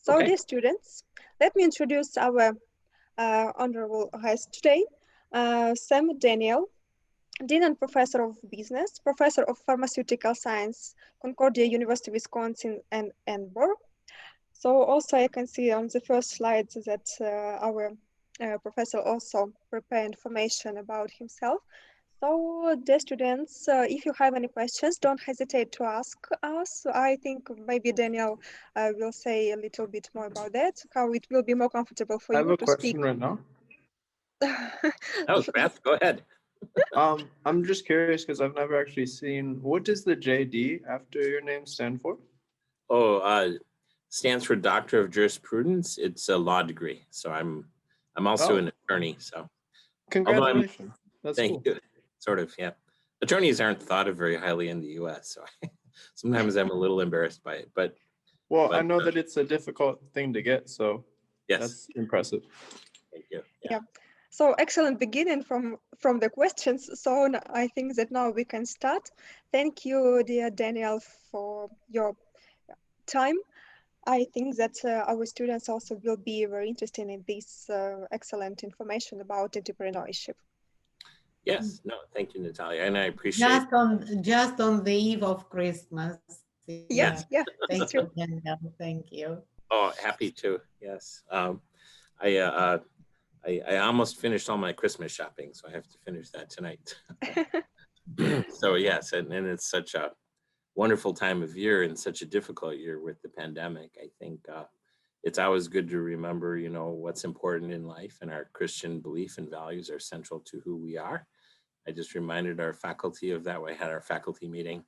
So, Okay. dear students, let me introduce our honorable guest today, Sam Daniel, Dean and Professor of Business, Professor of Pharmaceutical Science, Concordia University, Wisconsin, and Arbor. So also I can see on the first slide that our professor also prepared information about himself. So, dear students, if you have any questions, don't hesitate to ask us. I think maybe Daniel will say a little bit more about that, how it will be more comfortable for I have you a to speak. question right now. That was fast. Go ahead. I'm just curious because I've never actually seen, what does the JD after your name stand for? Oh, stands for Doctor of Jurisprudence. It's a law degree. So I'm also an attorney. So although Congratulations. That's thank cool. you. Sort of, yeah. Attorneys aren't thought of very highly in the U.S. So sometimes I'm a little embarrassed by it. But I know that it's a difficult thing to get, so yes, that's impressive. thank you. Yeah. So excellent beginning from the questions. So I think that now we can start. Thank you, dear Daniel, for your time. I think that our students also will be very interested in this excellent information about entrepreneurship. Yes, no, thank you, Natalia, and I appreciate. Just on the eve of Christmas. Yeah. Yes, yeah, Thank it's you, true. Daniel. Thank you. Oh, happy to. Yes. I, uh, I almost finished all my Christmas shopping, so I have to finish that tonight. So yes, and it's such a wonderful time of year and such a difficult year with the pandemic. I think it's always good to remember, what's important in life, and our Christian belief and values are central to who we are. I just reminded our faculty of that. We had our faculty meeting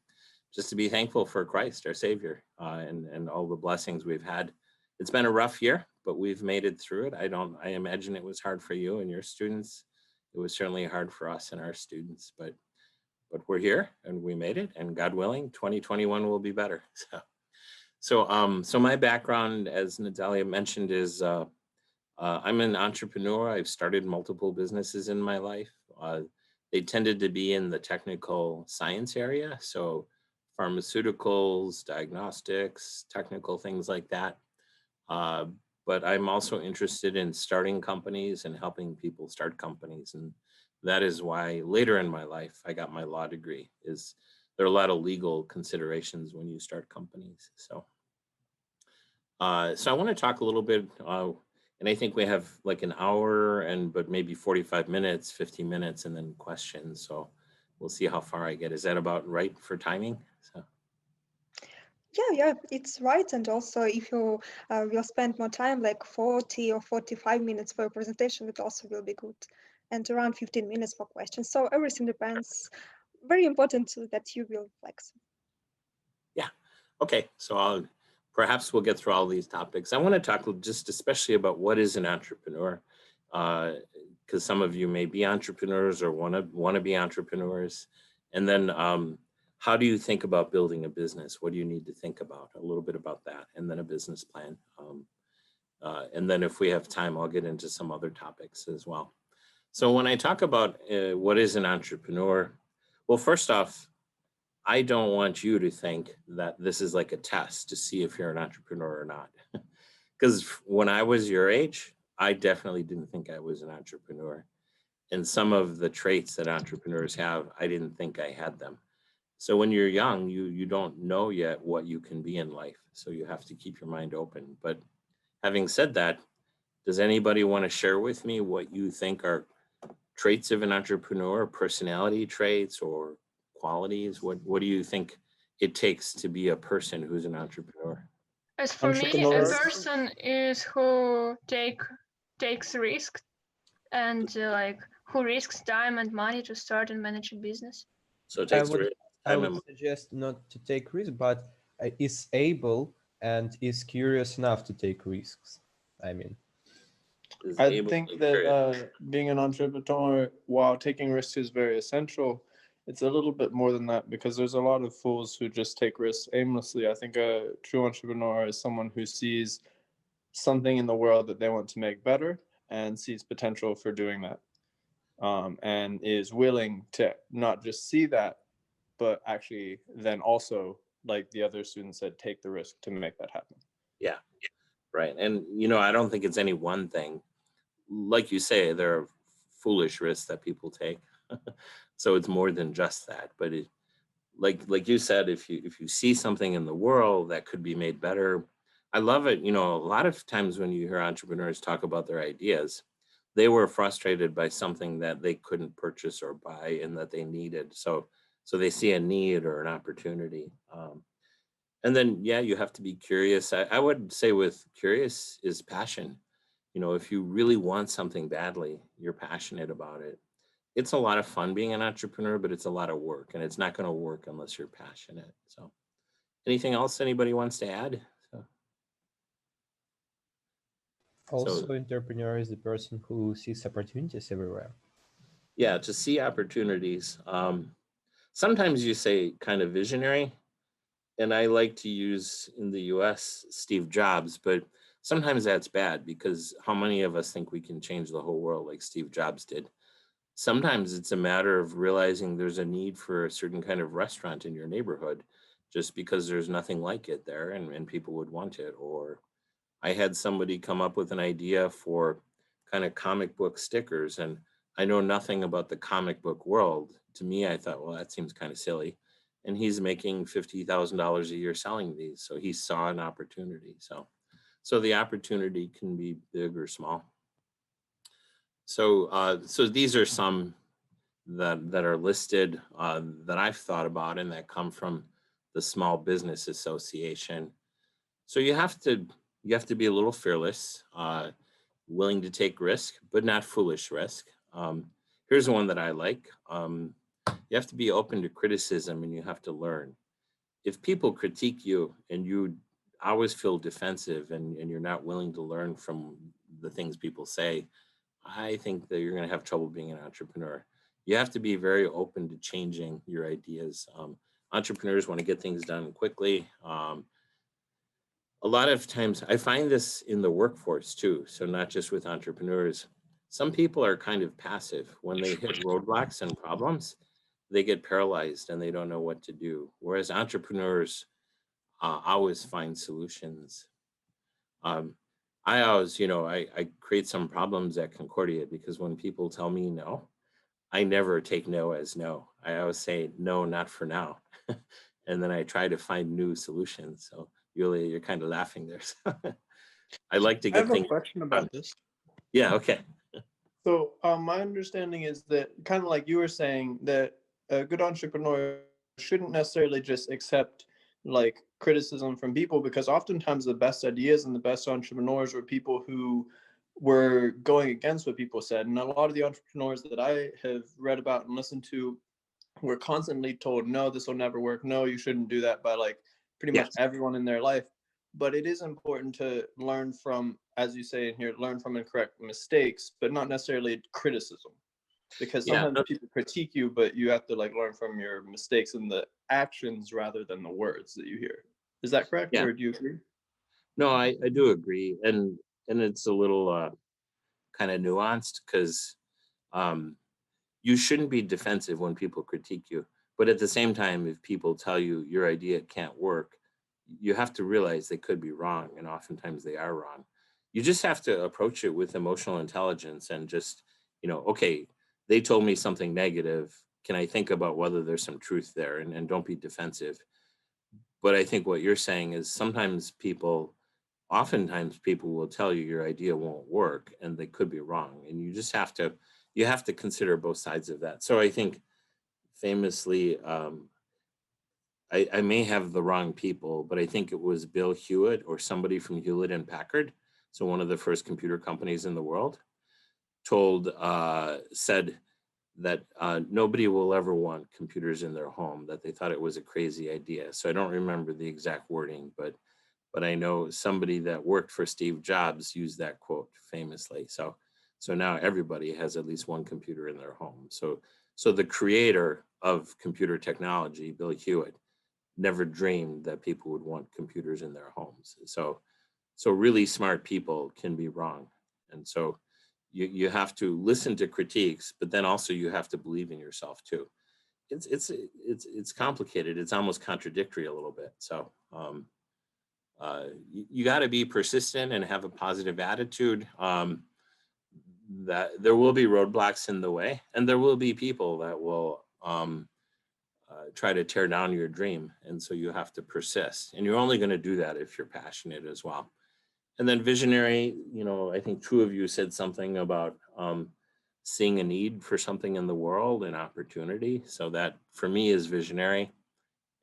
just to be thankful for Christ, our Savior, and all the blessings we've had. It's been a rough year, but we've made it through it. I imagine it was hard for you and your students. It was certainly hard for us and our students, but we're here and we made it, and God willing, 2021 will be better. So my background, as Natalia mentioned, is I'm an entrepreneur. I've started multiple businesses in my life. They tended to be in the technical science area, so pharmaceuticals, diagnostics, technical things like that. But I'm also interested in starting companies and helping people start companies. And that is why later in my life, I got my law degree. There are a lot of legal considerations when you start companies. So I want to talk a little bit, and I think we have like an hour but maybe 45 minutes, 15 minutes, and then questions. So we'll see how far I get. Is that about right for timing? So. Yeah, it's right. And also, if you will spend more time, like 40 or 45 minutes for your presentation, it also will be good. And around 15 minutes for questions. So everything depends. Very important that you will flex. Yeah. Okay. So perhaps we'll get through all these topics. I want to talk just especially about what is an entrepreneur, because some of you may be entrepreneurs or want to be entrepreneurs, and then how do you think about building a business? What do you need to think about? A little bit about that, and then a business plan. And then if we have time, I'll get into some other topics as well. So when I talk about what is an entrepreneur, well, first off, I don't want you to think that this is like a test to see if you're an entrepreneur or not. Because when I was your age, I definitely didn't think I was an entrepreneur. And some of the traits that entrepreneurs have, I didn't think I had them. So when you're young, you don't know yet what you can be in life. So you have to keep your mind open. But having said that, does anybody want to share with me what you think are traits of an entrepreneur, personality traits or qualities? What do you think it takes to be a person who's an entrepreneur? As for me, a person is who takes risk and like who risks time and money to start and manage a business. So it takes I would suggest not to take risks, but is able and is curious enough to take risks. I mean, I think that being an entrepreneur, while taking risks is very essential, it's a little bit more than that, because there's a lot of fools who just take risks aimlessly. I think a true entrepreneur is someone who sees something in the world that they want to make better and sees potential for doing that, and is willing to not just see that, but actually then also, like the other students said, take the risk to make that happen. Yeah. Right. And, you know, I don't think it's any one thing. Like you say, there are foolish risks that people take. So it's more than just that. But it, like you said, if you see something in the world that could be made better, I love it. You know, a lot of times when you hear entrepreneurs talk about their ideas, they were frustrated by something that they couldn't purchase or buy and that they needed. So they see a need or an opportunity. And then, yeah, you have to be curious. I would say with curious is passion. You know, if you really want something badly, you're passionate about it. It's a lot of fun being an entrepreneur, but it's a lot of work, and it's not going to work unless you're passionate. So, anything else anybody wants to add? Also, entrepreneur is the person who sees opportunities everywhere. Yeah, to see opportunities. Sometimes you say kind of visionary, and I like to use in the US Steve Jobs, but sometimes that's bad because how many of us think we can change the whole world like Steve Jobs did? Sometimes it's a matter of realizing there's a need for a certain kind of restaurant in your neighborhood just because there's nothing like it there and people would want it. Or I had somebody come up with an idea for kind of comic book stickers, and I know nothing about the comic book world. To me, I thought, well, that seems kind of silly. And he's making $50,000 a year selling these. So he saw an opportunity. So the opportunity can be big or small. So these are some that are listed that I've thought about and that come from the Small Business Association. So you have to be a little fearless, willing to take risk, but not foolish risk. Here's one that I like. You have to be open to criticism and you have to learn. If people critique you and you always feel defensive and you're not willing to learn from the things people say, I think that you're going to have trouble being an entrepreneur. You have to be very open to changing your ideas. Entrepreneurs want to get things done quickly. A lot of times I find this in the workforce too. So not just with entrepreneurs. Some people are kind of passive. When they hit roadblocks and problems, they get paralyzed and they don't know what to do. Whereas entrepreneurs always find solutions. I always, I create some problems at Concordia because when people tell me no, I never take no as no. I always say no, not for now. And then I try to find new solutions. So Yulia, you're kind of laughing there. So I like to get I have things. a question about this. Yeah, okay. So my understanding is that kind of like you were saying that a good entrepreneur shouldn't necessarily just accept like criticism from people, because oftentimes the best ideas and the best entrepreneurs were people who were going against what people said. And a lot of the entrepreneurs that I have read about and listened to were constantly told, no, this will never work. No, you shouldn't do that, by like pretty much everyone in their life. But it is important to learn from, as you say in here, learn from and correct mistakes, but not necessarily criticism. Because sometimes people critique you, but you have to like learn from your mistakes and the actions rather than the words that you hear. Is that correct? Yeah. Or do you agree? No, I do agree. And it's a little kind of nuanced because you shouldn't be defensive when people critique you. But at the same time, if people tell you your idea can't work, you have to realize they could be wrong. And oftentimes they are wrong. You just have to approach it with emotional intelligence and just, okay, they told me something negative. Can I think about whether there's some truth there? And don't be defensive. But I think what you're saying is oftentimes people will tell you your idea won't work and they could be wrong. And you just have to consider both sides of that. So I think famously, I may have the wrong people, but I think it was Bill Hewitt or somebody from Hewlett and Packard, so one of the first computer companies in the world, said that nobody will ever want computers in their home, that they thought it was a crazy idea. So I don't remember the exact wording, but I know somebody that worked for Steve Jobs used that quote famously. So now everybody has at least one computer in their home. So the creator of computer technology, Bill Hewitt, never dreamed that people would want computers in their homes. So really smart people can be wrong. And so you have to listen to critiques, but then also you have to believe in yourself too. It's complicated. It's almost contradictory a little bit. So you got to be persistent and have a positive attitude. That there will be roadblocks in the way, and there will be people that will try to tear down your dream. And so you have to persist, and you're only going to do that if you're passionate as well. And then visionary, you know, I think two of you said something about seeing a need for something in the world and opportunity. So that for me is visionary.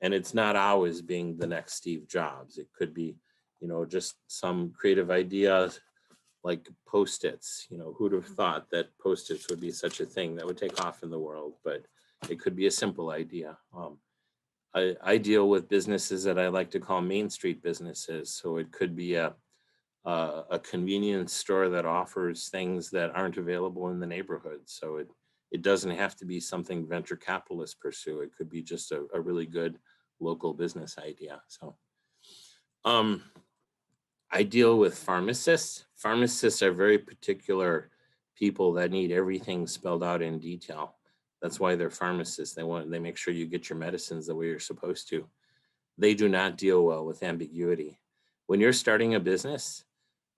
And it's not always being the next Steve Jobs. It could be, you know, just some creative idea like Post-its. You know, who'd have thought that Post-its would be such a thing that would take off in the world, but it could be a simple idea. I deal with businesses that I like to call Main Street businesses. So it could be a convenience store that offers things that aren't available in the neighborhood. So it doesn't have to be something venture capitalists pursue. It could be just a really good local business idea. So I deal with pharmacists. Pharmacists are very particular people that need everything spelled out in detail. That's why they're pharmacists. They make sure you get your medicines the way you're supposed to. They do not deal well with ambiguity. When you're starting a business,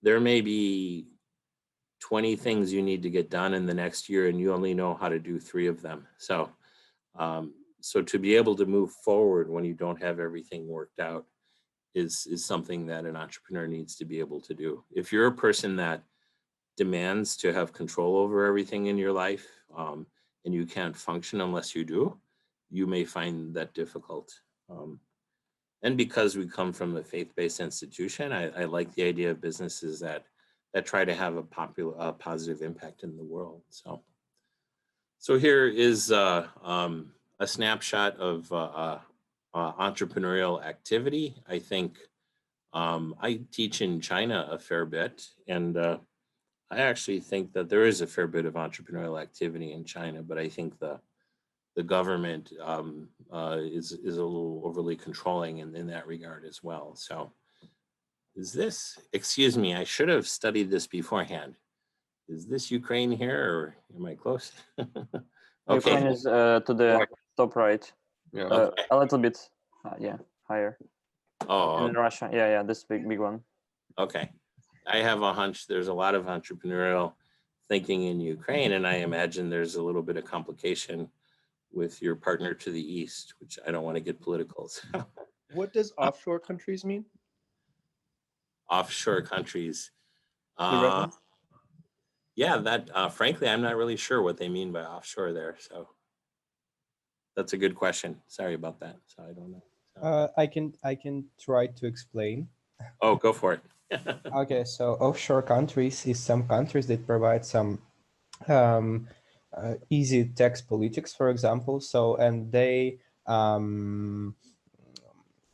there may be 20 things you need to get done in the next year, and you only know how to do 3 of them. So, so to be able to move forward when you don't have everything worked out is something that an entrepreneur needs to be able to do. If you're a person that demands to have control over everything in your life, and you can't function unless you do, you may find that difficult. And because we come from a faith-based institution, I like the idea of businesses that try to have a positive impact in the world. So here is a snapshot of entrepreneurial activity. I think I teach in China a fair bit, and I actually think that there is a fair bit of entrepreneurial activity in China, but I think the government is a little overly controlling in that regard as well. So is this, excuse me, I should have studied this beforehand. Is this Ukraine here, or am I close? Okay. Ukraine is to the top right. Yeah. Okay. A little bit, yeah, higher. Oh, And Russia, yeah, this big one. okay. I have a hunch there's a lot of entrepreneurial thinking in Ukraine, and I imagine there's a little bit of complication with your partner to the east, which I don't want to get political. So. What does offshore countries mean? Offshore countries. The red one? Yeah, that frankly, I'm not really sure what they mean by offshore there. So that's a good question. Sorry about that. So I don't know. So. I can try to explain. Oh, go for it. Okay, so offshore countries is some countries that provide some easy tax politics, for example. So, and they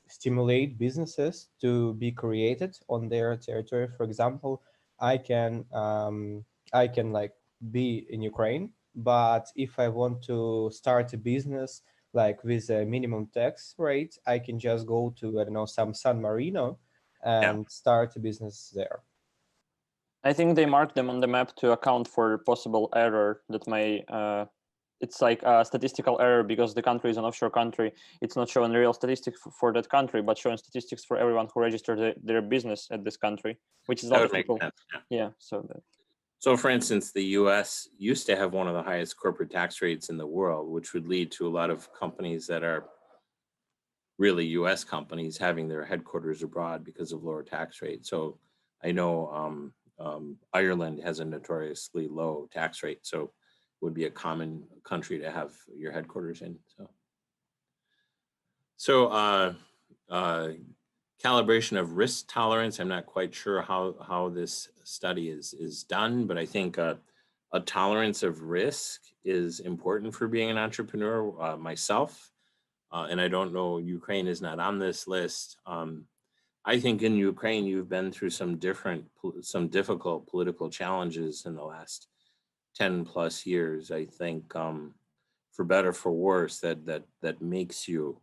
stimulate businesses to be created on their territory. For example, I can like be in Ukraine, but if I want to start a business like with a minimum tax rate, I can just go to, I don't know, some San Marino and start a business there. I think they mark them on the map to account for possible error that may, it's like a statistical error because the country is an offshore country. It's not showing real statistics for that country, but showing statistics for everyone who registered their business at this country, which is a lot of people. Sense, yeah. So for instance, the US used to have one of the highest corporate tax rates in the world, which would lead to a lot of companies that are really US companies having their headquarters abroad because of lower tax rates. So I know Ireland has a notoriously low tax rate, so it would be a common country to have your headquarters in. So calibration of risk tolerance. I'm not quite sure how this study is done, but I think a tolerance of risk is important for being an entrepreneur. Myself, and I don't know, Ukraine is not on this list. I think in Ukraine, you've been through some difficult political challenges in the last 10 plus years. I think for better, for worse, that makes you,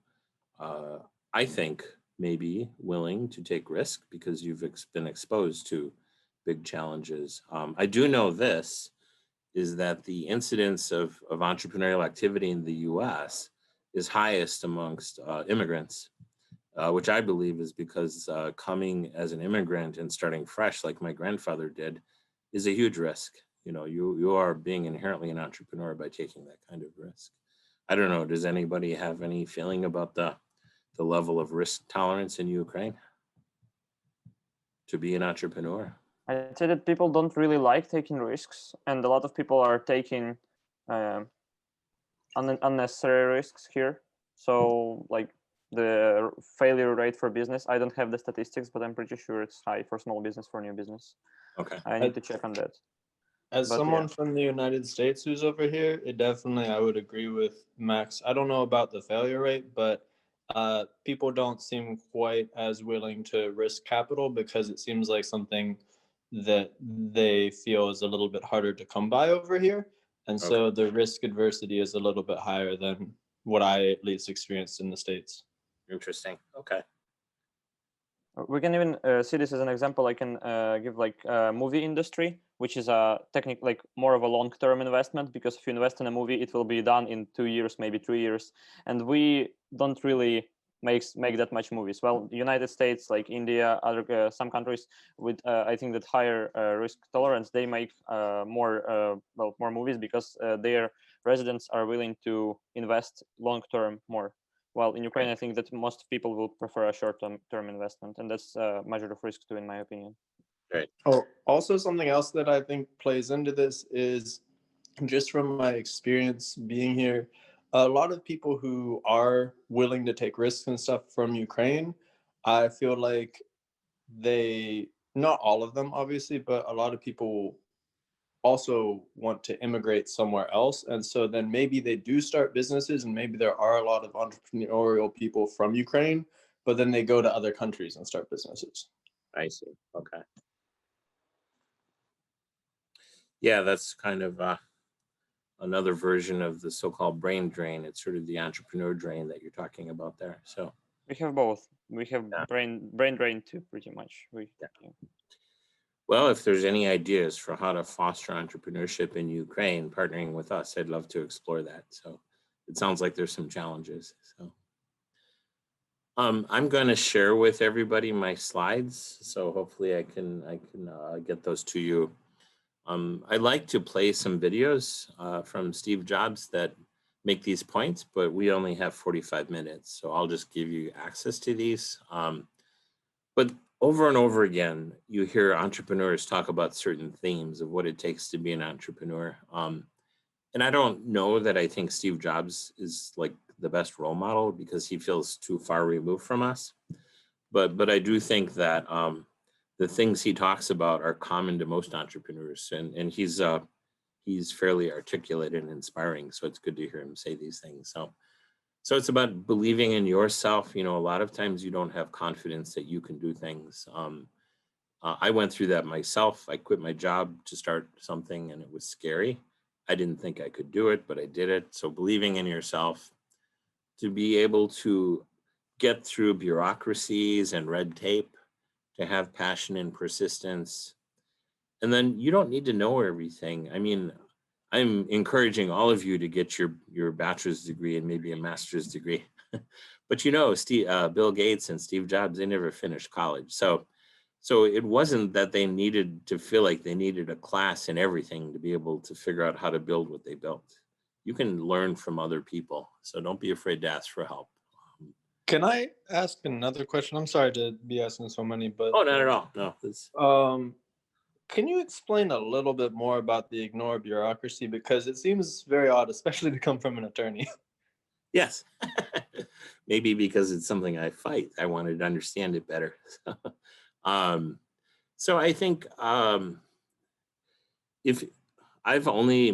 I think, maybe willing to take risk because you've been exposed to big challenges. I do know this, is that the incidence of entrepreneurial activity in the US is highest amongst immigrants. which I believe is because coming as an immigrant and starting fresh, like my grandfather did, is a huge risk. You know, you are being inherently an entrepreneur by taking that kind of risk. I don't know. Does anybody have any feeling about the level of risk tolerance in Ukraine to be an entrepreneur? I'd say that people don't really like taking risks, and a lot of people are taking unnecessary risks here. So like the failure rate for business, I don't have the statistics, but I'm pretty sure it's high for small business, for new business. Okay. I need to check on that. As But someone yeah. from the United States who's over here, it definitely, I would agree with Max. I don't know about the failure rate, but people don't seem quite as willing to risk capital because it seems like something that they feel is a little bit harder to come by over here. And so the risk adversity is a little bit higher than what I at least experienced in the States. Interesting. Okay. We can even see this as an example. I can give like movie industry, which is a like more of a long-term investment, because if you invest in a movie, it will be done in 2 years, maybe 3 years. And we don't really make that much movies. Well, United States, like India, other some countries with I think that higher risk tolerance, they make more movies because their residents are willing to invest long-term more. Well, in Ukraine, I think that most people will prefer a short-term investment, and that's a measure of risk too, in my opinion. Right. Oh, also something else that I think plays into this is, just from my experience being here, a lot of people who are willing to take risks and stuff from Ukraine, I feel like they, not all of them obviously, but a lot of people also want to immigrate somewhere else. And so then maybe they do start businesses, and maybe there are a lot of entrepreneurial people from Ukraine, but then they go to other countries and start businesses. I see. Okay. Yeah, that's kind of another version of the so-called brain drain. It's sort of the entrepreneur drain that you're talking about there. So we have both. We have brain drain too, pretty much. Well, if there's any ideas for how to foster entrepreneurship in Ukraine, partnering with us, I'd love to explore that. So it sounds like there's some challenges. So I'm going to share with everybody my slides. So hopefully I can get those to you. I'd like to play some videos from Steve Jobs that make these points, but we only have 45 minutes. So I'll just give you access to these. But over and over again, you hear entrepreneurs talk about certain themes of what it takes to be an entrepreneur. And I don't know that I think Steve Jobs is like the best role model because he feels too far removed from us. But I do think that the things he talks about are common to most entrepreneurs, and he's fairly articulate and inspiring. So it's good to hear him say these things. So it's about believing in yourself. You know, a lot of times you don't have confidence that you can do things. I went through that myself. I quit my job to start something, and it was scary. I didn't think I could do it, but I did it. So believing in yourself, to be able to get through bureaucracies and red tape, to have passion and persistence. And then you don't need to know everything. I mean, I'm encouraging all of you to get your bachelor's degree and maybe a master's degree. But you know, Bill Gates and Steve Jobs, they never finished college. So it wasn't that they needed to feel like they needed a class in everything to be able to figure out how to build what they built. You can learn from other people. So don't be afraid to ask for help. Can I ask another question? I'm sorry to be asking so many, but oh, not at all. No. Can you explain a little bit more about the ignore bureaucracy? Because it seems very odd, especially to come from an attorney. Yes. Maybe because it's something I fight. I wanted to understand it better. So I think if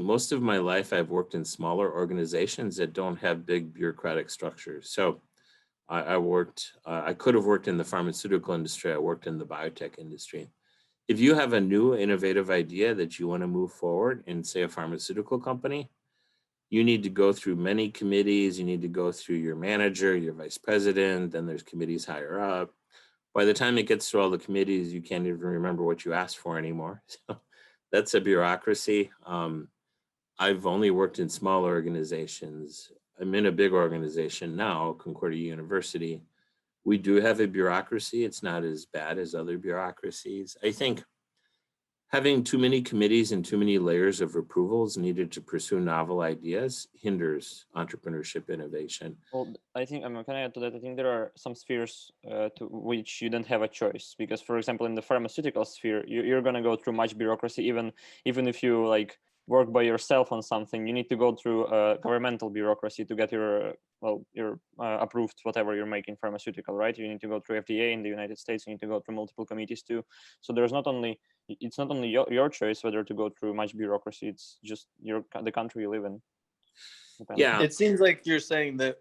most of my life, I've worked in smaller organizations that don't have big bureaucratic structures. So I could have worked in the pharmaceutical industry. I worked in the biotech industry. If you have a new innovative idea that you want to move forward in, say, a pharmaceutical company, you need to go through many committees. You need to go through your manager, your vice president, then there's committees higher up. By the time it gets through all the committees, you can't even remember what you asked for anymore. So that's a bureaucracy. I've only worked in small organizations. I'm in a big organization now, Concordia University, We do have a bureaucracy. It's not as bad as other bureaucracies. I think having too many committees and too many layers of approvals needed to pursue novel ideas hinders entrepreneurship innovation. Well, I think, can I add to that? I think there are some spheres to which you don't have a choice, because, for example, in the pharmaceutical sphere, you're going to go through much bureaucracy. Even if you like work by yourself on something, you need to go through governmental bureaucracy to get your approved whatever you're making pharmaceutical, right? You need to go through FDA in the United States. You need to go through multiple committees too. So it's not only your choice whether to go through much bureaucracy. It's just the country you live in. Yeah, it seems like you're saying that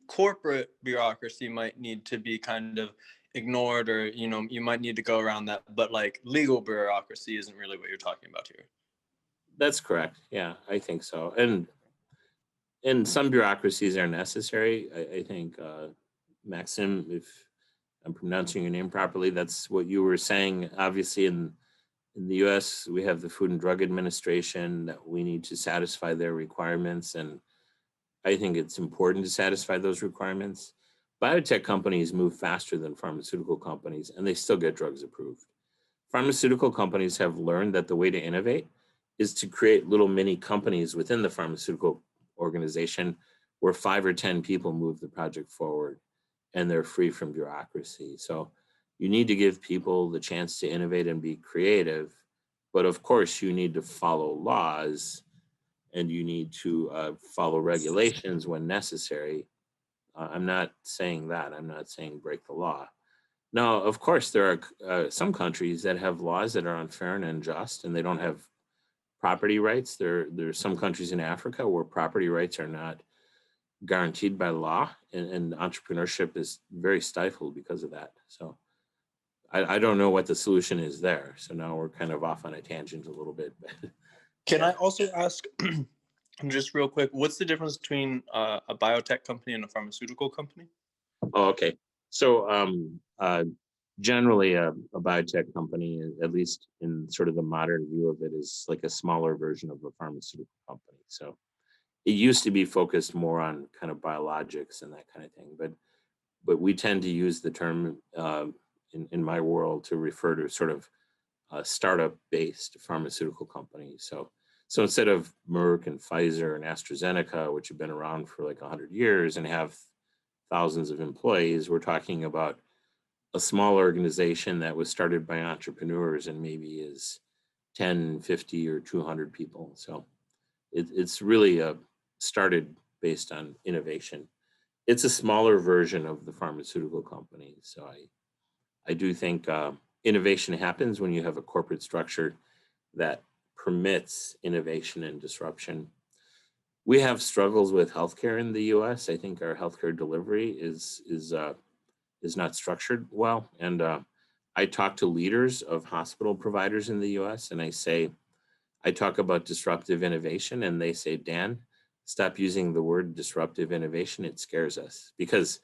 corporate bureaucracy might need to be kind of ignored, or you might need to go around that, but like legal bureaucracy isn't really what you're talking about here. That's correct. Yeah, I think so. And some bureaucracies are necessary. I think, Maxim, if I'm pronouncing your name properly, that's what you were saying. Obviously, in the US, we have the Food and Drug Administration that we need to satisfy their requirements. And I think it's important to satisfy those requirements. Biotech companies move faster than pharmaceutical companies, and they still get drugs approved. Pharmaceutical companies have learned that the way to innovate is to create little mini companies within the pharmaceutical organization where 5 or 10 people move the project forward and they're free from bureaucracy. So you need to give people the chance to innovate and be creative, but of course you need to follow laws and you need to follow regulations when necessary. I'm not saying that. I'm not saying break the law. Now, of course, there are some countries that have laws that are unfair and unjust, and they don't have property rights. There's some countries in Africa where property rights are not guaranteed by law, and entrepreneurship is very stifled because of that. So I don't know what the solution is there. So now we're kind of off on a tangent a little bit. Can I also ask, just real quick, what's the difference between a biotech company and a pharmaceutical company? Oh, okay. So generally a biotech company, at least in sort of the modern view of it, is like a smaller version of a pharmaceutical company. So it used to be focused more on kind of biologics and that kind of thing, but we tend to use the term in my world to refer to sort of startup-based pharmaceutical companies. So instead of Merck and Pfizer and AstraZeneca, which have been around for like 100 years and have thousands of employees, we're talking about a small organization that was started by entrepreneurs and maybe is 10, 50, or 200 people. So it's really started based on innovation. It's a smaller version of the pharmaceutical company. So I do think innovation happens when you have a corporate structure that permits innovation and disruption. We have struggles with healthcare in the U.S. I think our healthcare delivery is not structured well. And I talk to leaders of hospital providers in the U.S. and I talk about disruptive innovation, and they say, Dan, stop using the word disruptive innovation. It scares us. Because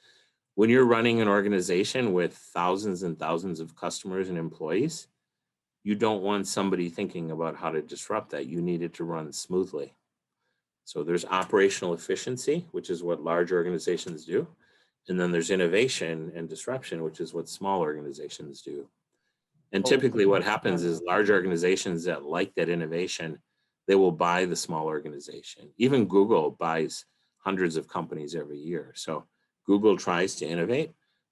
when you're running an organization with thousands and thousands of customers and employees, you don't want somebody thinking about how to disrupt that. You need it to run smoothly. So there's operational efficiency, which is what large organizations do. And then there's innovation and disruption, which is what small organizations do. And typically what happens is large organizations that like that innovation, they will buy the small organization. Even Google buys hundreds of companies every year. So Google tries to innovate,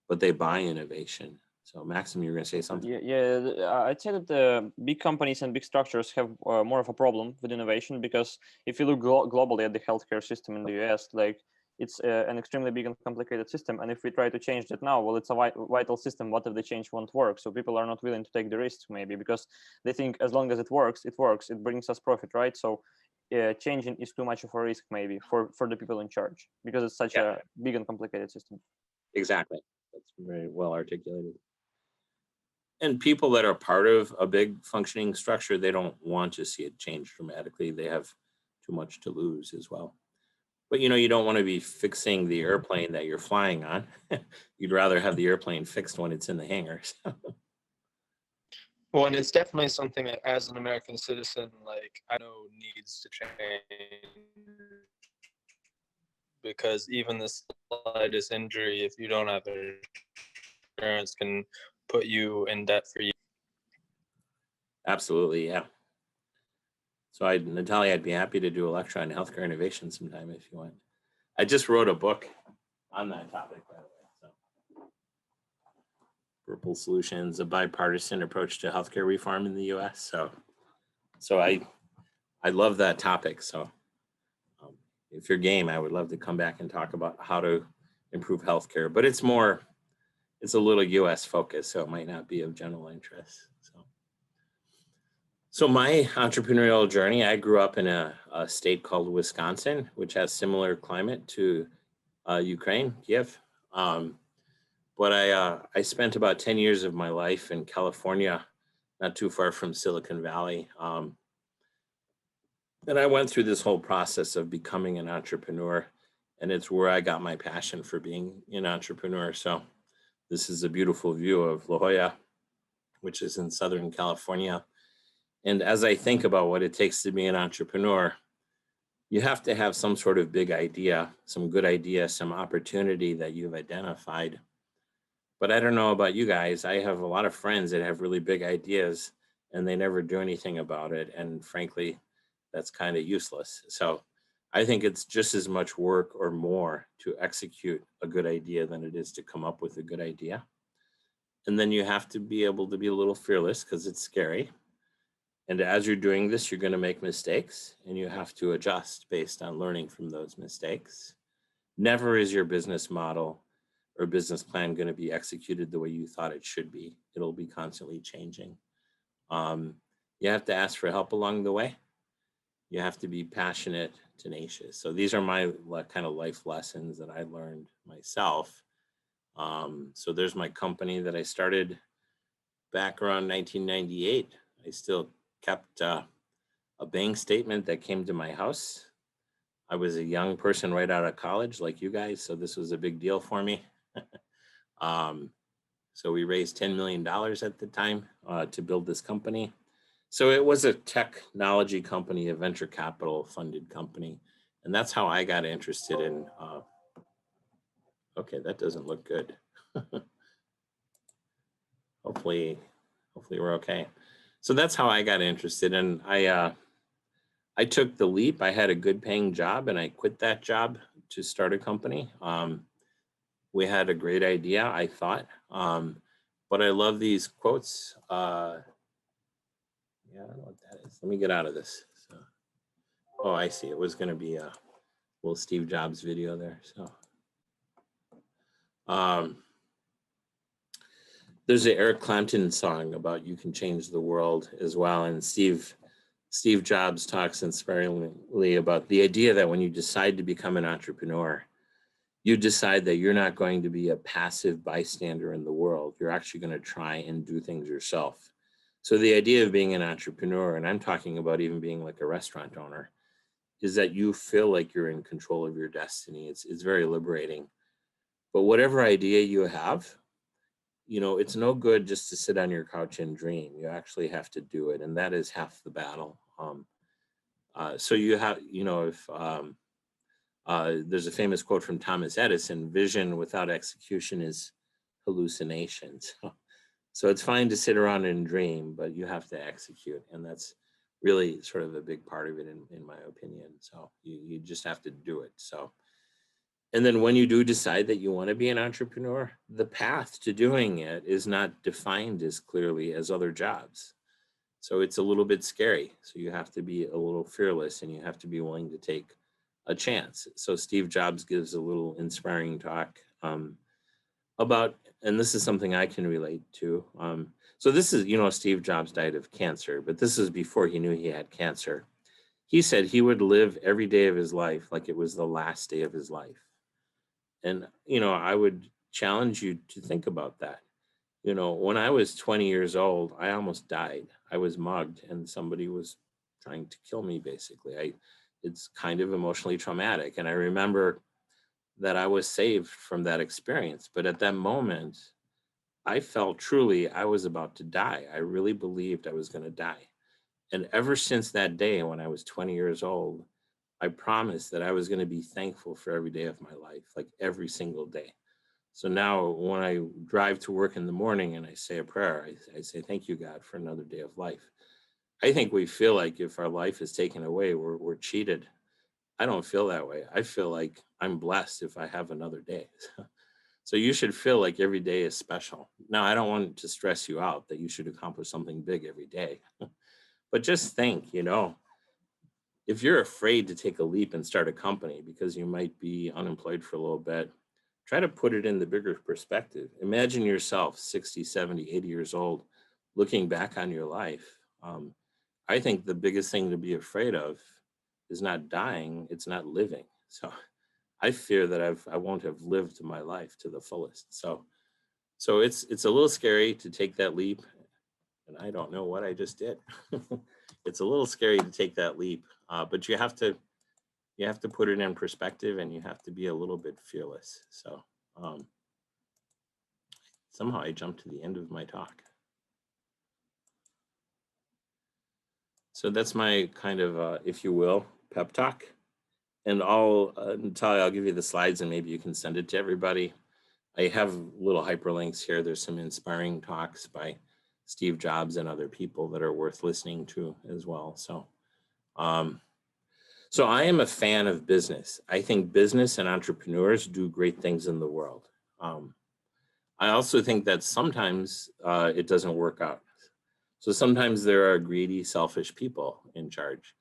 but they buy innovation. So Maxim, you're going to say something? Yeah, I'd say that the big companies and big structures have more of a problem with innovation, because if you look globally at the healthcare system in the US, like it's an extremely big and complicated system. And if we try to change that now, well, it's a vital system. What if the change won't work? So people are not willing to take the risk, maybe, because they think as long as it works, it brings us profit, right? So changing is too much of a risk, maybe, for the people in charge, because it's such a big and complicated system. Exactly. That's very well articulated. And people that are part of a big functioning structure, they don't want to see it change dramatically. They have too much to lose as well. But you don't want to be fixing the airplane that you're flying on. You'd rather have the airplane fixed when it's in the hangar. Well, and it's definitely something that, as an American citizen, like I know needs to change. because even the slightest injury, if you don't have insurance, can put you in debt for years. Absolutely, yeah. So Natalia, I'd be happy to do a lecture on healthcare innovation sometime if you want. I just wrote a book on that topic, by the way. So, Purple Solutions, a bipartisan approach to healthcare reform in the U.S. So I love that topic. So if you're game, I would love to come back and talk about how to improve healthcare. But it's a little U.S. focused, so it might not be of general interest. So my entrepreneurial journey, I grew up in a state called Wisconsin, which has similar climate to Ukraine, Kiev. But I spent about 10 years of my life in California, not too far from Silicon Valley. And I went through this whole process of becoming an entrepreneur, and it's where I got my passion for being an entrepreneur. So this is a beautiful view of La Jolla, which is in Southern California. And as I think about what it takes to be an entrepreneur, you have to have some sort of big idea, some good idea, some opportunity that you've identified. But I don't know about you guys. I have a lot of friends that have really big ideas and they never do anything about it. And frankly, that's kind of useless. So I think it's just as much work or more to execute a good idea than it is to come up with a good idea. And then you have to be able to be a little fearless because it's scary. And as you're doing this, you're going to make mistakes and you have to adjust based on learning from those mistakes. Never is your business model or business plan going to be executed the way you thought it should be. It'll be constantly changing. You have to ask for help along the way. You have to be passionate, tenacious. So these are my kind of life lessons that I learned myself. So there's my company that I started back around 1998. I still kept a bank statement that came to my house. I was a young person right out of college like you guys, so this was a big deal for me. So we raised $10 million at the time to build this company. So it was a technology company, a venture capital funded company. And that's how I got interested in, okay, that doesn't look good. Hopefully we're okay. So that's how I got interested. And I took the leap. I had a good paying job and I quit that job to start a company. We had a great idea, I thought. But I love these quotes. Yeah, I don't know what that is. Let me get out of this. So, oh, I see. It was going to be a little Steve Jobs video there. So, there's an Eric Clapton song about "You Can Change the World" as well, and Steve Jobs talks inspiringly about the idea that when you decide to become an entrepreneur, you decide that you're not going to be a passive bystander in the world. You're actually going to try and do things yourself. So the idea of being an entrepreneur, and I'm talking about even being like a restaurant owner, is that you feel like you're in control of your destiny. It's very liberating. But whatever idea you have, it's no good just to sit on your couch and dream. You actually have to do it. And that is half the battle. So you have, if there's a famous quote from Thomas Edison, vision without execution is hallucination. So it's fine to sit around and dream, but you have to execute. And that's really sort of a big part of it, in my opinion. So you just have to do it. So, and then when you do decide that you want to be an entrepreneur, the path to doing it is not defined as clearly as other jobs. So it's a little bit scary. So you have to be a little fearless and you have to be willing to take a chance. So Steve Jobs gives a little inspiring talk about, and this is something I can relate to. So this is, Steve Jobs died of cancer, but this is before he knew he had cancer. He said he would live every day of his life like it was the last day of his life. And, I would challenge you to think about that. When I was 20 years old, I almost died. I was mugged and somebody was trying to kill me, basically. It's kind of emotionally traumatic. And I remember that I was saved from that experience. But at that moment, I felt truly I was about to die. I really believed I was going to die. And ever since that day, when I was 20 years old, I promised that I was going to be thankful for every day of my life, like every single day. So now when I drive to work in the morning and I say a prayer, I say, thank you, God, for another day of life. I think we feel like if our life is taken away, we're cheated. I don't feel that way. I feel like I'm blessed if I have another day. So you should feel like every day is special. Now, I don't want to stress you out that you should accomplish something big every day, but just think, if you're afraid to take a leap and start a company because you might be unemployed for a little bit, try to put it in the bigger perspective. Imagine yourself 60, 70, 80 years old, looking back on your life. I think the biggest thing to be afraid of is not dying, it's not living. So I fear that I won't have lived my life to the fullest. So it's a little scary to take that leap. And I don't know what I just did. It's a little scary to take that leap, but you have to put it in perspective, and you have to be a little bit fearless. So somehow I jumped to the end of my talk. So that's my kind of, if you will, pep talk. And Natalia, I'll give you the slides and maybe you can send it to everybody. I have little hyperlinks here. There's some inspiring talks by Steve Jobs and other people that are worth listening to as well. So I am a fan of business. I think business and entrepreneurs do great things in the world. I also think that sometimes it doesn't work out. So sometimes there are greedy, selfish people in charge.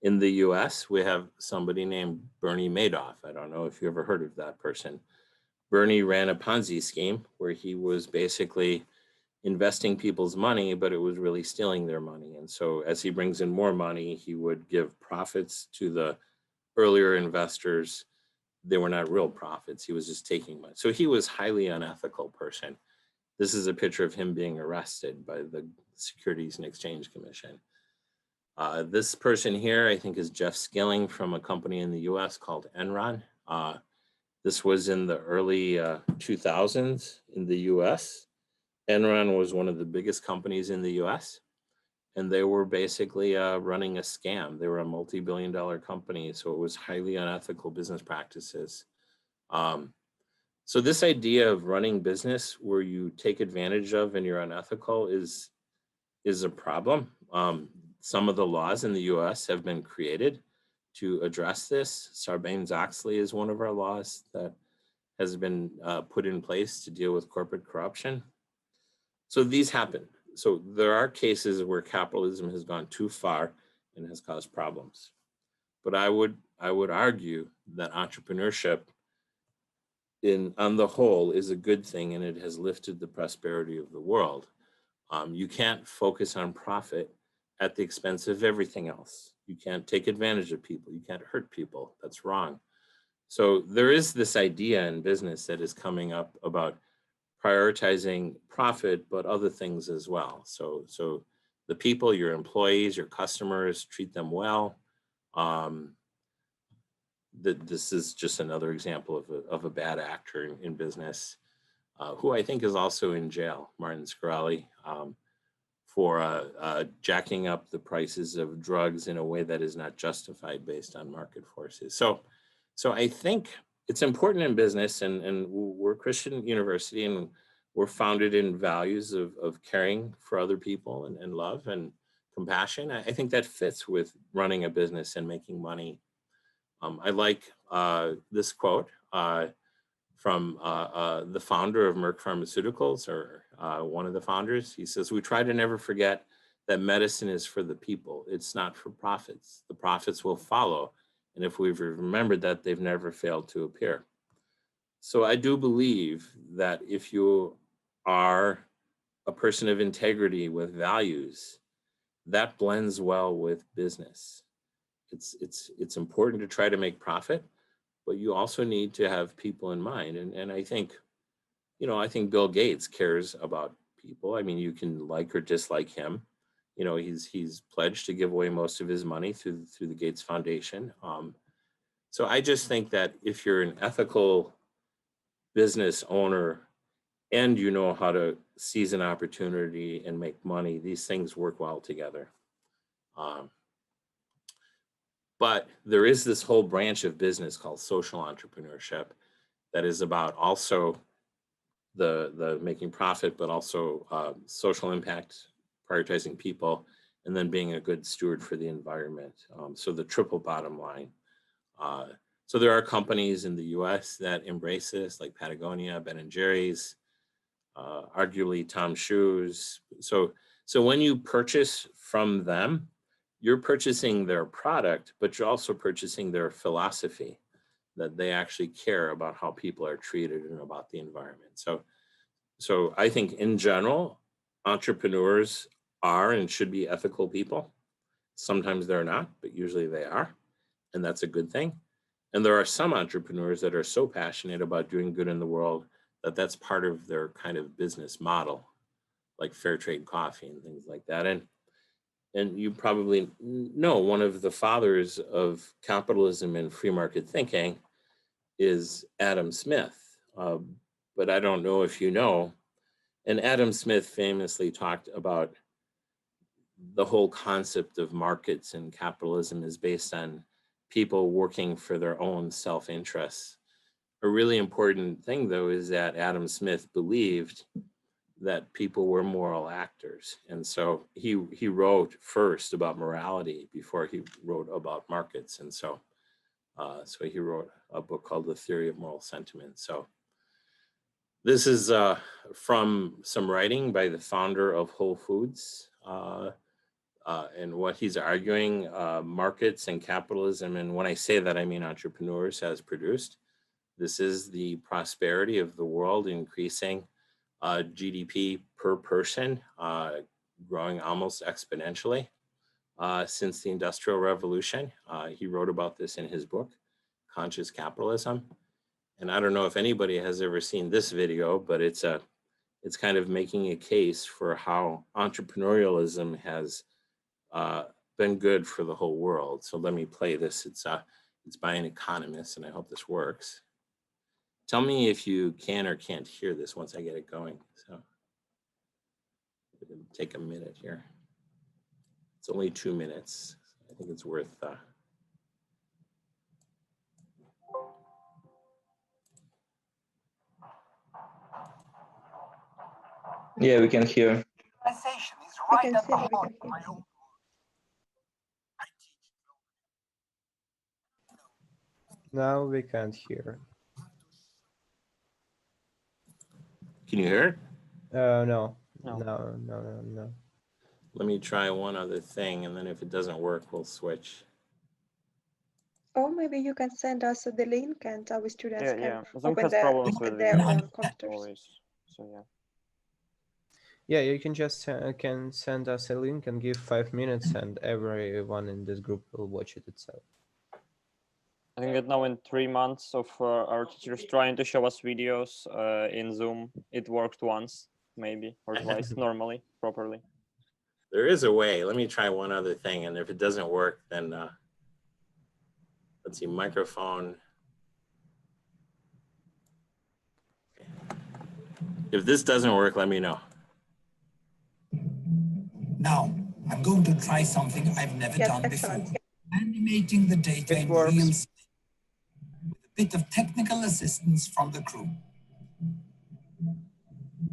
In the US, we have somebody named Bernie Madoff. I don't know if you ever heard of that person. Bernie ran a Ponzi scheme where he was basically investing people's money, but it was really stealing their money. And so as he brings in more money, he would give profits to the earlier investors. They were not real profits. He was just taking money. So he was a highly unethical person. This is a picture of him being arrested by the Securities and Exchange Commission. This person here, I think, is Jeff Skilling from a company in the US called Enron. This was in the early 2000s in the US. Enron was one of the biggest companies in the US, and they were basically running a scam. They were a multi-billion-dollar company, so it was highly unethical business practices. So this idea of running business where you take advantage of and you're unethical is a problem. Some of the laws in the US have been created to address this. Sarbanes-Oxley is one of our laws that has been put in place to deal with corporate corruption. So these happen. So there are cases where capitalism has gone too far and has caused problems. But I would argue that entrepreneurship on the whole is a good thing, and it has lifted the prosperity of the world. You can't focus on profit at the expense of everything else. You can't take advantage of people. You can't hurt people. That's wrong. So there is this idea in business that is coming up about prioritizing profit, but other things as well. So the people, your employees, your customers, treat them well. This is just another example of a bad actor in business, who I think is also in jail, Martin Shkreli, for jacking up the prices of drugs in a way that is not justified based on market forces. So I think it's important in business, and we're a Christian university, and we're founded in values of caring for other people and love and compassion. I think that fits with running a business and making money. I like this quote from the founder of Merck Pharmaceuticals, or one of the founders. He says, "We try to never forget that medicine is for the people. It's not for profits. The profits will follow. And if we've remembered that, they've never failed to appear." So I do believe that if you are a person of integrity with values, that blends well with business. It's important to try to make profit, but you also need to have people in mind. And I think, I think Bill Gates cares about people. I mean, you can like or dislike him. He's pledged to give away most of his money through the Gates Foundation. So I just think that if you're an ethical business owner and you know how to seize an opportunity and make money, these things work well together. But there is this whole branch of business called social entrepreneurship that is about also the making profit, but also social impact, prioritizing people, and then being a good steward for the environment. So the triple bottom line. So there are companies in the US that embrace this, like Patagonia, Ben & Jerry's, arguably Tom's Shoes. So when you purchase from them, you're purchasing their product, but you're also purchasing their philosophy, that they actually care about how people are treated and about the environment. So I think in general, entrepreneurs are and should be ethical people. Sometimes they're not, but usually they are, and that's a good thing. And there are some entrepreneurs that are so passionate about doing good in the world that that's part of their kind of business model, like fair trade coffee and things like that. And you probably know one of the fathers of capitalism and free market thinking is Adam Smith. But I don't know if you know, and Adam Smith famously talked about the whole concept of markets and capitalism is based on people working for their own self-interests. A really important thing, though, is that Adam Smith believed that people were moral actors. And so he wrote first about morality before he wrote about markets. And so he wrote a book called The Theory of Moral Sentiment. So this is from some writing by the founder of Whole Foods. And what he's arguing, markets and capitalism, and when I say that, I mean entrepreneurs, has produced. This is the prosperity of the world increasing. GDP per person growing almost exponentially since the Industrial Revolution. He wrote about this in his book, Conscious Capitalism. And I don't know if anybody has ever seen this video, but it's kind of making a case for how entrepreneurialism has been good for the whole world. So let me play this. It's by an economist, and I hope this works. Tell me if you can or can't hear this once I get it going. So it'll take a minute here. It's only 2 minutes. I think it's worth. Yeah, we can hear. We can see, we can hear. Now we can't hear. Can you hear it? No. Let me try one other thing, and then if it doesn't work, we'll switch. Or maybe you can send us the link and our students can Zoom open has problems with their own it computers. always. So yeah. Yeah, you can just can send us a link and give 5 minutes, and everyone in this group will watch it itself. I think that now in 3 months of our teachers trying to show us videos in Zoom, it worked once, maybe, or twice, normally, properly. There is a way. Let me try one other thing, and if it doesn't work, then let's see, microphone. If this doesn't work, let me know. Now, I'm going to try something I've never done before. Animating the data in real time with a bit of technical assistance from the crew.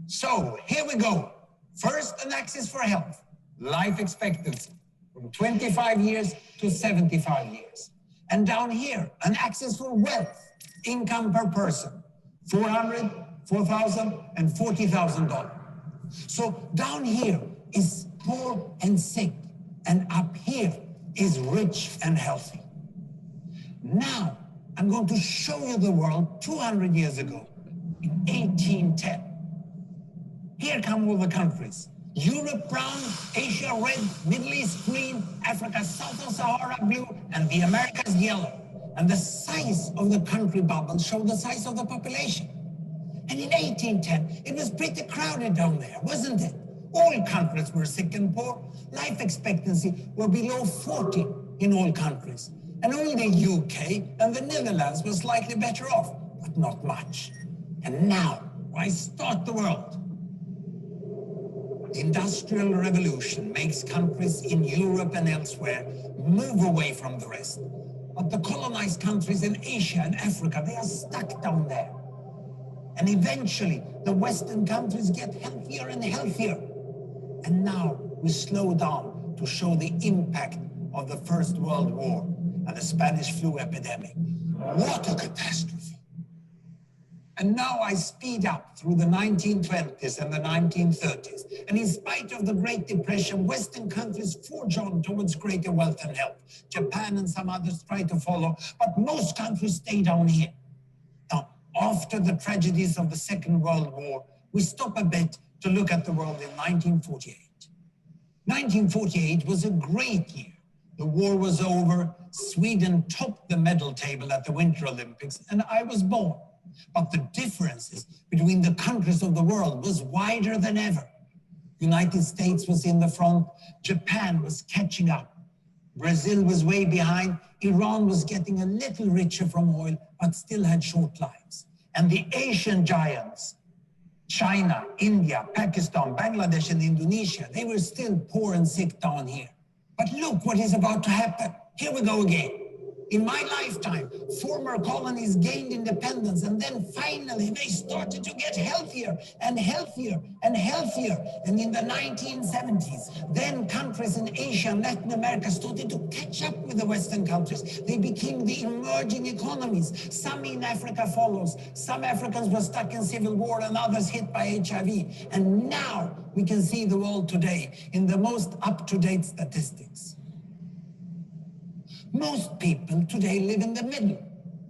So, here we go. First, an axis for health, life expectancy, from 25 years to 75 years. And down here, an axis for wealth, income per person, $400,000, $4,000, and $40,000. So down here is poor and sick, and up here is rich and healthy. Now, I'm going to show you the world 200 years ago, in 1810. Here come all the countries. Europe brown, Asia red, Middle East green, Africa south of Sahara blue, and the Americas yellow. And the size of the country bubbles show the size of the population. And in 1810, it was pretty crowded down there, wasn't it? All countries were sick and poor. Life expectancy were below 40 in all countries. And only the UK and the Netherlands were slightly better off, but not much. And now, why start the world? The Industrial Revolution makes countries in Europe and elsewhere move away from the rest. But the colonized countries in Asia and Africa, they are stuck down there. And eventually, the Western countries get healthier and healthier. And now we slow down to show the impact of the First World War and the Spanish flu epidemic. What a catastrophe. And now I speed up through the 1920s and the 1930s. And in spite of the Great Depression, Western countries forge on towards greater wealth and health. Japan and some others try to follow, but most countries stay down here. Now, after the tragedies of the Second World War, we stop a bit to look at the world in 1948. 1948 was a great year. The war was over, Sweden topped the medal table at the Winter Olympics, and I was born. But the differences between the countries of the world was wider than ever. United States was in the front, Japan was catching up. Brazil was way behind, Iran was getting a little richer from oil, but still had short lives. And the Asian giants, China, India, Pakistan, Bangladesh, and Indonesia, they were still poor and sick down here. But look what is about to happen. Here we go again. In my lifetime, former colonies gained independence, and then finally they started to get healthier and healthier and healthier. And in the 1970s, then countries in Asia and Latin America started to catch up with the Western countries. They became the emerging economies. Some in Africa follows. Some Africans were stuck in civil war and others hit by HIV. And now we can see the world today in the most up-to-date statistics. Most people today live in the middle,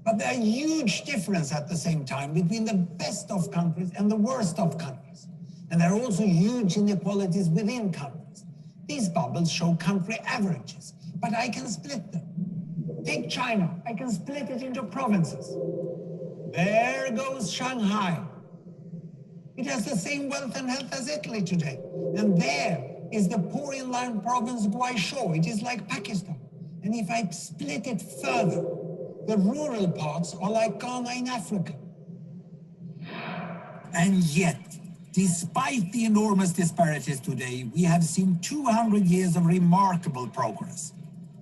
but there are huge differences at the same time between the best of countries and the worst of countries. And there are also huge inequalities within countries. These bubbles show country averages, but I can split them. Take China, I can split it into provinces. There goes Shanghai. It has the same wealth and health as Italy today. And there is the poor inland province Guizhou. It is like Pakistan. And if I split it further, the rural parts are like Ghana in Africa. And yet, despite the enormous disparities today, we have seen 200 years of remarkable progress.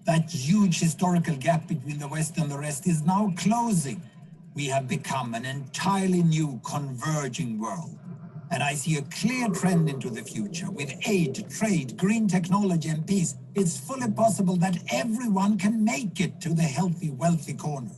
That huge historical gap between the West and the rest is now closing. We have become an entirely new converging world. And I see a clear trend into the future. With aid, trade, green technology, and peace, it's fully possible that everyone can make it to the healthy, wealthy corner.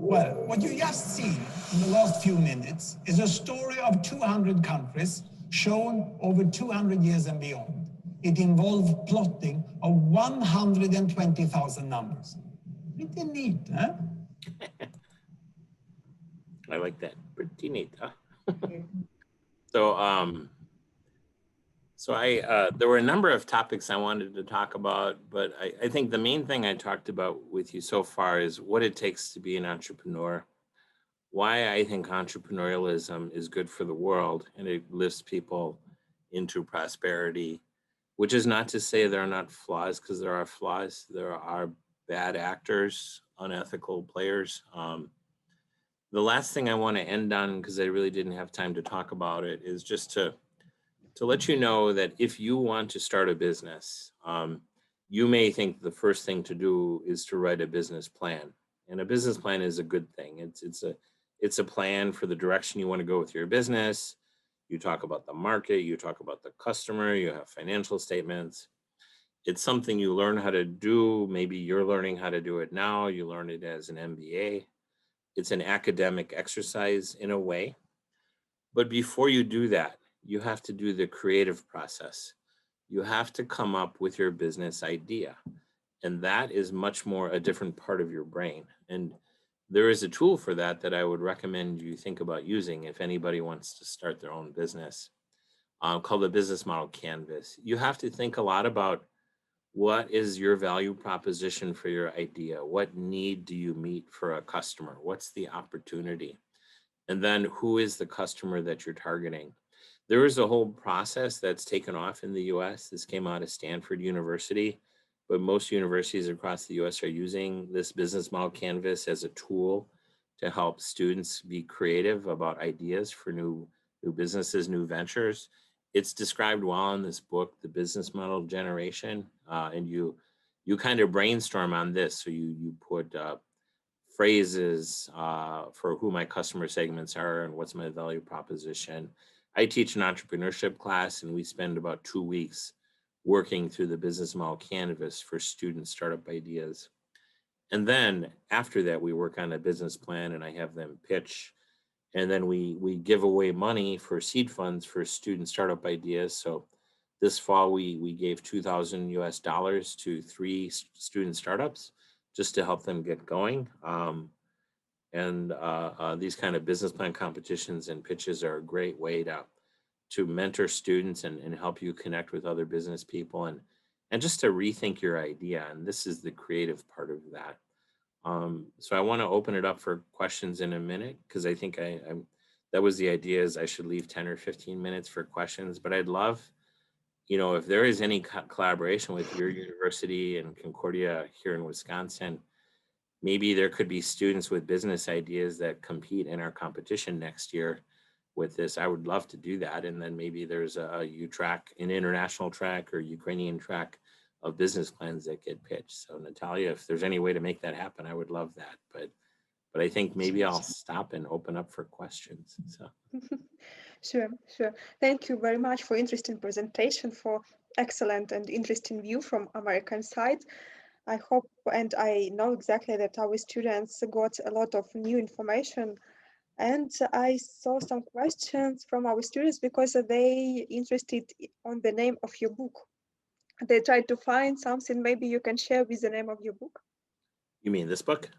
Well, what you just seen in the last few minutes is a story of 200 countries shown over 200 years and beyond. It involved plotting of 120,000 numbers. Pretty neat, huh? I like that. Pretty neat, huh? So there were a number of topics I wanted to talk about, but I think the main thing I talked about with you so far is what it takes to be an entrepreneur, why I think entrepreneurialism is good for the world and it lifts people into prosperity, which is not to say there are not flaws, because there are flaws. There are bad actors, unethical players. The last thing I want to end on, because I really didn't have time to talk about it, is just to let you know that if you want to start a business, you may think the first thing to do is to write a business plan. And a business plan is a good thing. It's a plan for the direction you want to go with your business. You talk about the market, you talk about the customer, you have financial statements. It's something you learn how to do. Maybe you're learning how to do it now. You learn it as an MBA. It's an academic exercise in a way. But before you do that, you have to do the creative process. You have to come up with your business idea. And that is much more a different part of your brain. And there is a tool for that that I would recommend you think about using if anybody wants to start their own business, called the Business Model Canvas. You have to think a lot about what is your value proposition for your idea? What need do you meet for a customer? What's the opportunity? And then who is the customer that you're targeting? There is a whole process that's taken off in the US. This came out of Stanford University, but most universities across the US are using this Business Model Canvas as a tool to help students be creative about ideas for new new businesses, new ventures. It's described well in this book, The Business Model Generation, and you kind of brainstorm on this. So you put phrases for who my customer segments are and what's my value proposition. I teach an entrepreneurship class, and we spend about 2 weeks working through the business model canvas for student startup ideas. And then after that, we work on a business plan, and I have them pitch. And then we give away money for seed funds for student startup ideas. So this fall, we gave $2,000 US to 3 student startups just to help them get going. These kind of business plan competitions and pitches are a great way to mentor students and help you connect with other business people and just to rethink your idea. And this is the creative part of that. So I want to open it up for questions in a minute, because I think that was the idea, is I should leave 10 or 15 minutes for questions. But I'd love, if there is any collaboration with your university and Concordia here in Wisconsin, maybe there could be students with business ideas that compete in our competition next year with this. I would love to do that. And then maybe there's a U-track, an international track or Ukrainian track of business plans that get pitched. So Natalia, if there's any way to make that happen, I would love that. But I think maybe I'll stop and open up for questions. So. Sure. Thank you very much for interesting presentation, for excellent and interesting view from American side. I hope and I know exactly that our students got a lot of new information. And I saw some questions from our students because they interested on the name of your book. They tried to find something. Maybe you can share with the name of your book. You mean this book?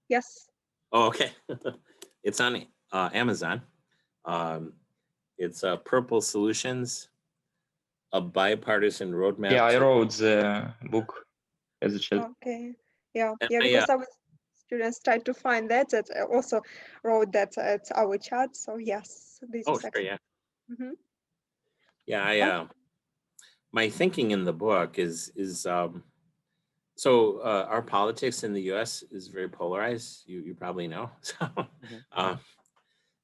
Yes. Oh, okay. It's on Amazon. It's Purple Solutions, a bipartisan roadmap. Yeah, I wrote the book as a child. Okay. Yeah, because our students tried to find that. I also wrote that at our chat. So yes, this is sure, yeah. Mm-hmm. Yeah, my thinking in the book is so our politics in the U.S. is very polarized. You probably know. So,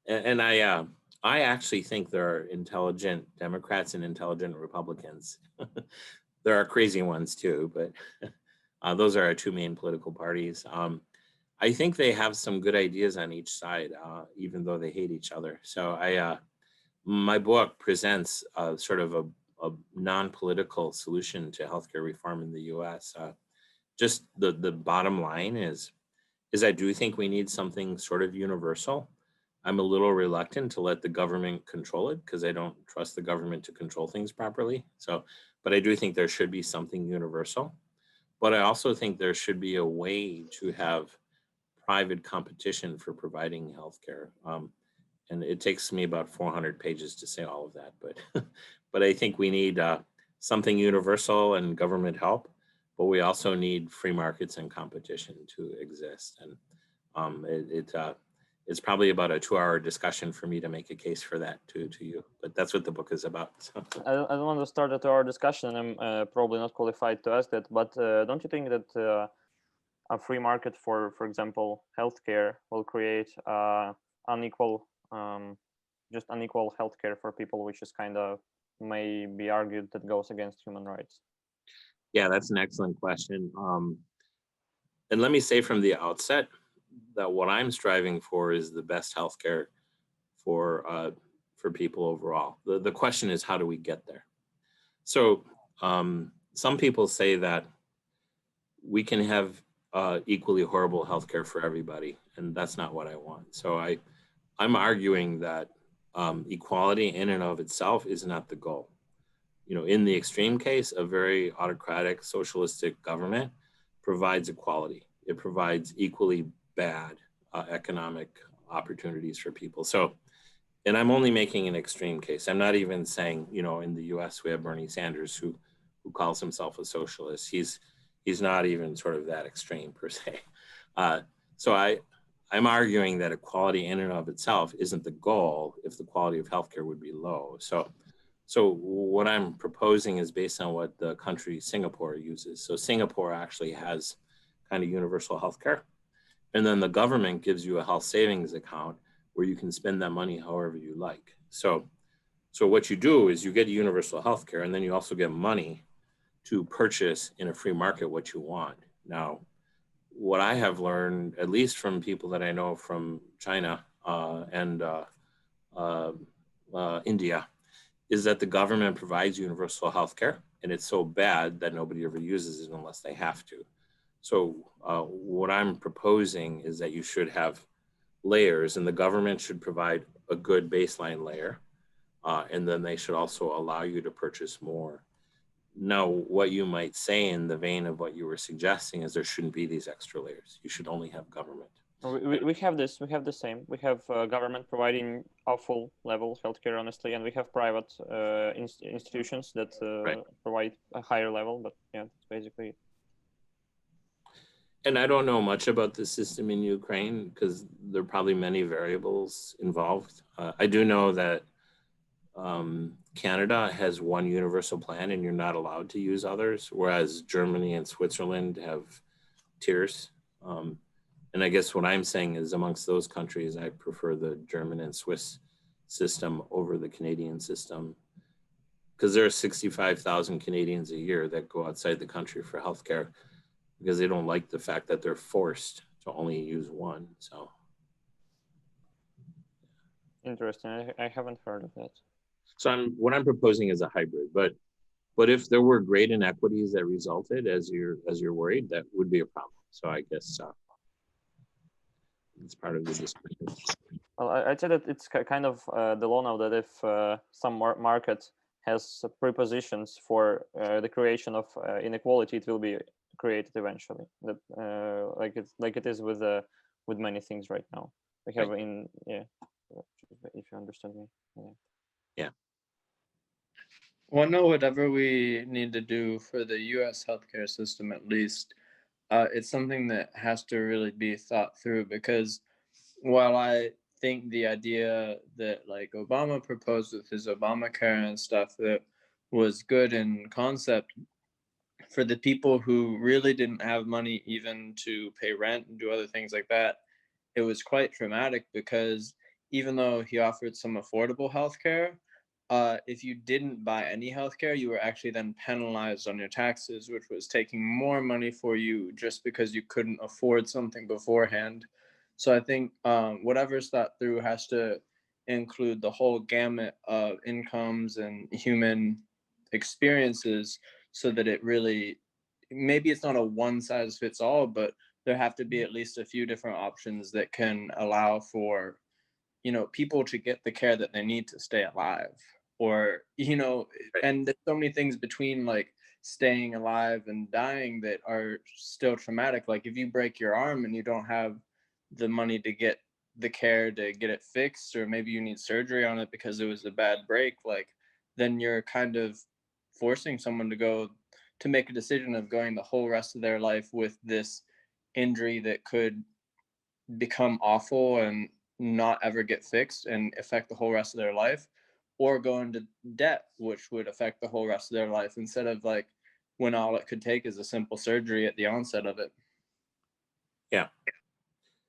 and I actually think there are intelligent Democrats and intelligent Republicans. There are crazy ones too, but those are our 2 main political parties. I think they have some good ideas on each side, even though they hate each other. So my book presents sort of a non-political solution to healthcare reform in the U.S. Just the bottom line is I do think we need something sort of universal. I'm a little reluctant to let the government control it, because I don't trust the government to control things properly. So, but I do think there should be something universal. But I also think there should be a way to have private competition for providing healthcare. And it takes me about 400 pages to say all of that, but I think we need something universal and government help, but we also need free markets and competition to exist. And it's probably about a 2-hour discussion for me to make a case for that to you, but that's what the book is about. So. I don't want to start a 2-hour discussion. I'm probably not qualified to ask that, but don't you think that a free market for example, healthcare will create unequal healthcare for people, which is kind of may be argued that goes against human rights? Yeah, that's an excellent question. And let me say from the outset that what I'm striving for is the best healthcare for people overall. The question is, how do we get there? So some people say that we can have equally horrible healthcare for everybody, and that's not what I want. So I'm arguing that equality in and of itself is not the goal. In the extreme case, a very autocratic socialistic government provides equality. It provides equally bad economic opportunities for people. So, and I'm only making an extreme case. I'm not even saying, in the US, we have Bernie Sanders who calls himself a socialist. He's not even sort of that extreme per se. So I'm arguing that equality in and of itself isn't the goal if the quality of healthcare would be low. So what I'm proposing is based on what the country Singapore uses. So Singapore actually has kind of universal healthcare. And then the government gives you a health savings account where you can spend that money however you like. So what you do is you get universal health care, and then you also get money to purchase in a free market what you want. Now, what I have learned, at least from people that I know from China and India, is that the government provides universal health care, and it's so bad that nobody ever uses it unless they have to. So what I'm proposing is that you should have layers, and the government should provide a good baseline layer, and then they should also allow you to purchase more. Now, what you might say in the vein of what you were suggesting is there shouldn't be these extra layers. You should only have government. We have this. We have the same. We have government providing awful level healthcare, honestly, and we have private institutions that provide a higher level. But yeah, that's basically it. And I don't know much about the system in Ukraine because there are probably many variables involved. I do know that Canada has one universal plan and you're not allowed to use others, whereas Germany and Switzerland have tiers. And I guess what I'm saying is amongst those countries, I prefer the German and Swiss system over the Canadian system, because there are 65,000 Canadians a year that go outside the country for healthcare because they don't like the fact that they're forced to only use one. So interesting. I haven't heard of that. So what I'm proposing is a hybrid, but if there were great inequities that resulted, as you're worried, that would be a problem. So I guess it's part of the discussion. Well, I'd say that it's kind of the law now that if some market has prepositions for the creation of inequality, it will be created eventually. That like it is with many things right now. We have if you understand me. Yeah. Well, no, whatever we need to do for the U.S. healthcare system, at least, it's something that has to really be thought through, because while I think the idea that like Obama proposed with his Obamacare and stuff that was good in concept, for the people who really didn't have money even to pay rent and do other things like that, it was quite traumatic, because even though he offered some affordable healthcare, if you didn't buy any healthcare, you were actually then penalized on your taxes, which was taking more money for you just because you couldn't afford something beforehand. So I think whatever's thought through has to include the whole gamut of incomes and human experiences, so that it really, maybe it's not a one size fits all, but there have to be at least a few different options that can allow for, people to get the care that they need to stay alive. Or, and there's so many things between like staying alive and dying that are still traumatic. Like if you break your arm and you don't have the money to get the care to get it fixed, or maybe you need surgery on it because it was a bad break, like then you're kind of forcing someone to make a decision of going the whole rest of their life with this injury that could become awful and not ever get fixed and affect the whole rest of their life, or go into debt, which would affect the whole rest of their life, instead of like when all it could take is a simple surgery at the onset of it. Yeah.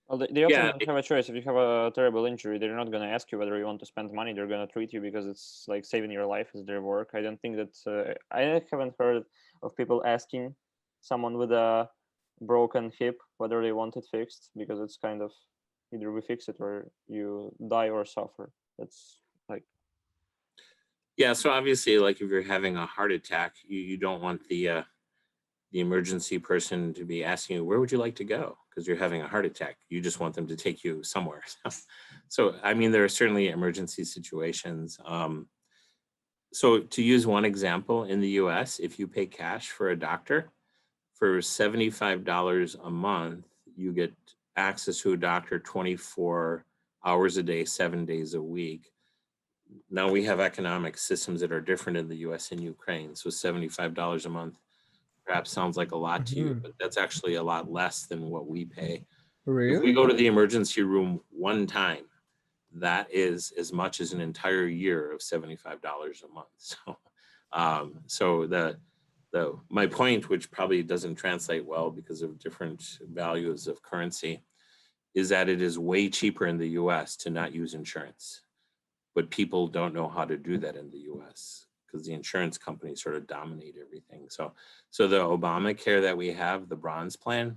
Well, they often don't have a choice. If you have a terrible injury, they're not going to ask you whether you want to spend money. They're going to treat you because it's like saving your life is their work. I don't think that I haven't heard of people asking someone with a broken hip whether they want it fixed, because it's kind of either we fix it or you die or suffer. That's like. Yeah, so obviously, like if you're having a heart attack, you don't want the emergency person to be asking you, where would you like to go? Because you're having a heart attack. You just want them to take you somewhere. So, I mean, there are certainly emergency situations. So to use one example, in the US, if you pay cash for a doctor, for $75 a month, you get access to a doctor 24 hours a day, 7 days a week. Now we have economic systems that are different in the US and Ukraine. So $75 a month perhaps sounds like a lot to you, but that's actually a lot less than what we pay. Really? If we go to the emergency room one time, that is as much as an entire year of $75 a month. So, my point, which probably doesn't translate well because of different values of currency, is that it is way cheaper in the US to not use insurance. but people don't know how to do that in the US because the insurance companies sort of dominate everything. So the Obamacare that we have, the bronze plan,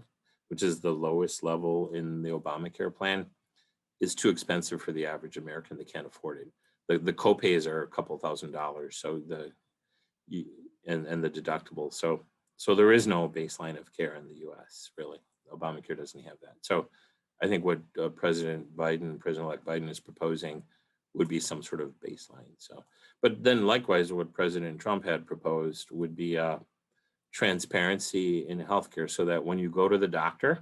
which is the lowest level in the Obamacare plan, is too expensive for the average American. They can't afford it. The copays are a couple $1,000s. So and the deductible. So there is no baseline of care in the US, really. Obamacare doesn't have that. So I think what President-elect Biden is proposing would be some sort of baseline. So, but then likewise, what President Trump had proposed would be transparency in healthcare, so that when you go to the doctor,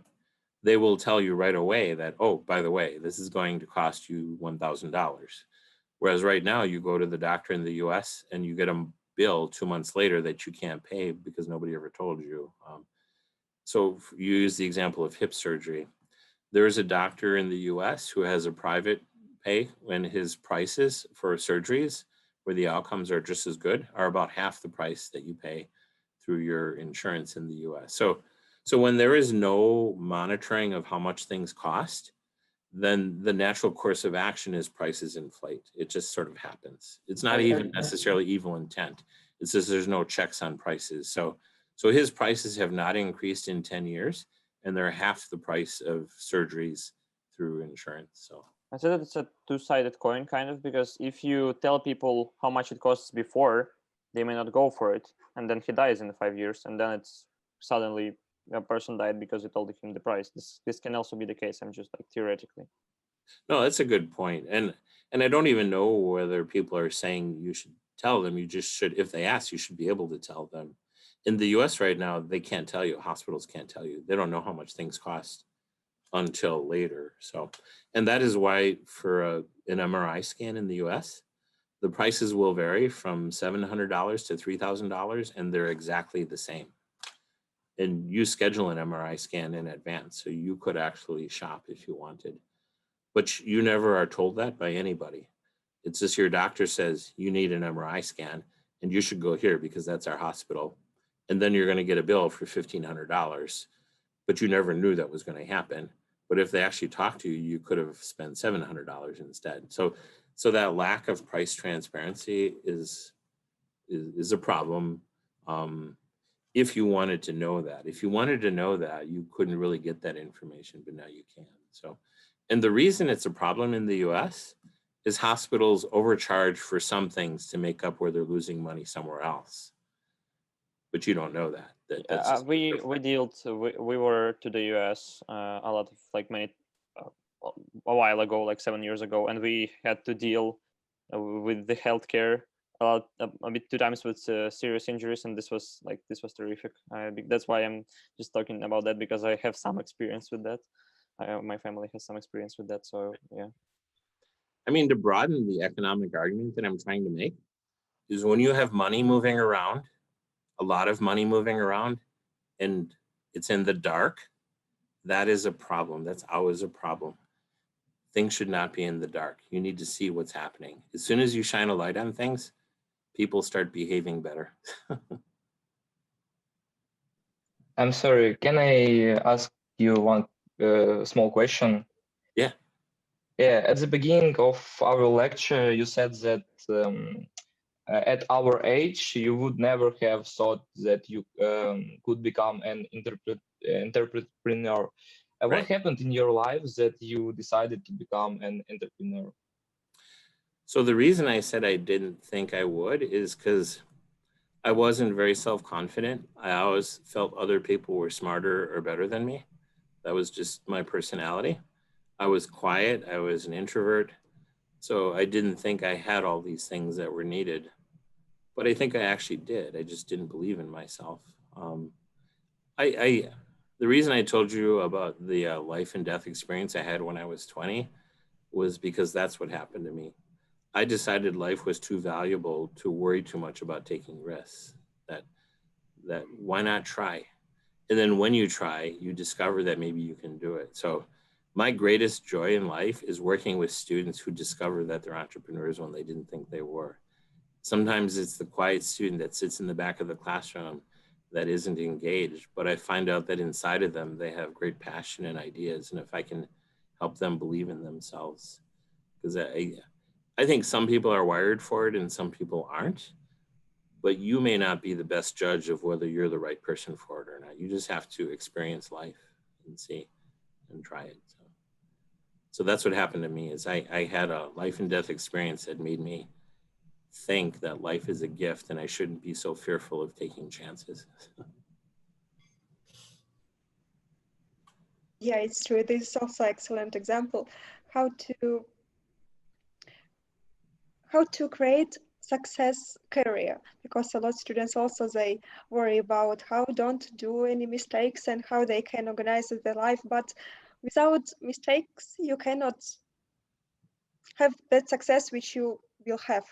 they will tell you right away that, oh, by the way, this is going to cost you $1,000. Whereas right now, you go to the doctor in the US and you get a bill 2 months later that you can't pay because nobody ever told you. So you use the example of hip surgery. There is a doctor in the US who has a private pay, when his prices for surgeries, where the outcomes are just as good, are about half the price that you pay through your insurance in the US. So when there is no monitoring of how much things cost, then the natural course of action is prices inflate. It just sort of happens. It's not even necessarily evil intent. It's just there's no checks on prices. So his prices have not increased in 10 years, and they're half the price of surgeries through insurance. So I said that it's a two-sided coin, kind of, because if you tell people how much it costs before, they may not go for it, and then he dies in 5 years, and then it's suddenly a person died because you told him the price. This can also be the case. I'm just like theoretically. No, that's a good point. And I don't even know whether people are saying you should tell them. You just should, if they ask, you should be able to tell them. In the US right now, they can't tell you. Hospitals can't tell you. They don't know how much things cost until later. So, and that is why for an MRI scan in the US, the prices will vary from $700 to $3,000, and they're exactly the same. And you schedule an MRI scan in advance, so you could actually shop if you wanted. But you never are told that by anybody. It's just your doctor says you need an MRI scan and you should go here because that's our hospital. And then you're going to get a bill for $1,500, but you never knew that was going to happen. But if they actually talked to you, you could have spent $700 instead. So that lack of price transparency is a problem. If you wanted to know that. If you wanted to know that, you couldn't really get that information, but now you can. So, and the reason it's a problem in the US is hospitals overcharge for some things to make up where they're losing money somewhere else. But you don't know that. We were to the US a lot of a while ago, like 7 years ago, and we had to deal with the healthcare a bit 2 times with serious injuries, and this was terrific. That's why I'm just talking about that, because I have some experience with that. My family has some experience with that, so yeah. I mean, to broaden the economic argument that I'm trying to make is when you have money moving around, a lot of money moving around, and it's in the dark, that is a problem. That's always a problem. Things should not be in the dark. You need to see what's happening. As soon as you shine a light on things, people start behaving better. I'm sorry, can I ask you one small question? Yeah. Yeah, at the beginning of our lecture, you said that at our age, you would never have thought that you could become an entrepreneur. Right. What happened in your life that you decided to become an entrepreneur? So the reason I said I didn't think I would is because I wasn't very self-confident. I always felt other people were smarter or better than me. That was just my personality. I was quiet. I was an introvert. So I didn't think I had all these things that were needed. But I think I actually did. I just didn't believe in myself. The reason I told you about the life and death experience I had when I was 20 was because that's what happened to me. I decided life was too valuable to worry too much about taking risks. That why not try? And then when you try, you discover that maybe you can do it. So my greatest joy in life is working with students who discover that they're entrepreneurs when they didn't think they were. Sometimes it's the quiet student that sits in the back of the classroom that isn't engaged, but I find out that inside of them, they have great passion and ideas. And if I can help them believe in themselves, because I think some people are wired for it and some people aren't, but you may not be the best judge of whether you're the right person for it or not. You just have to experience life and see and try it. So that's what happened to me is I had a life and death experience that made me think that life is a gift and I shouldn't be so fearful of taking chances. Yeah, it's true. This is also excellent example how to create success career, because a lot of students also they worry about how don't do any mistakes and how they can organize their life, but without mistakes you cannot have that success which you will have.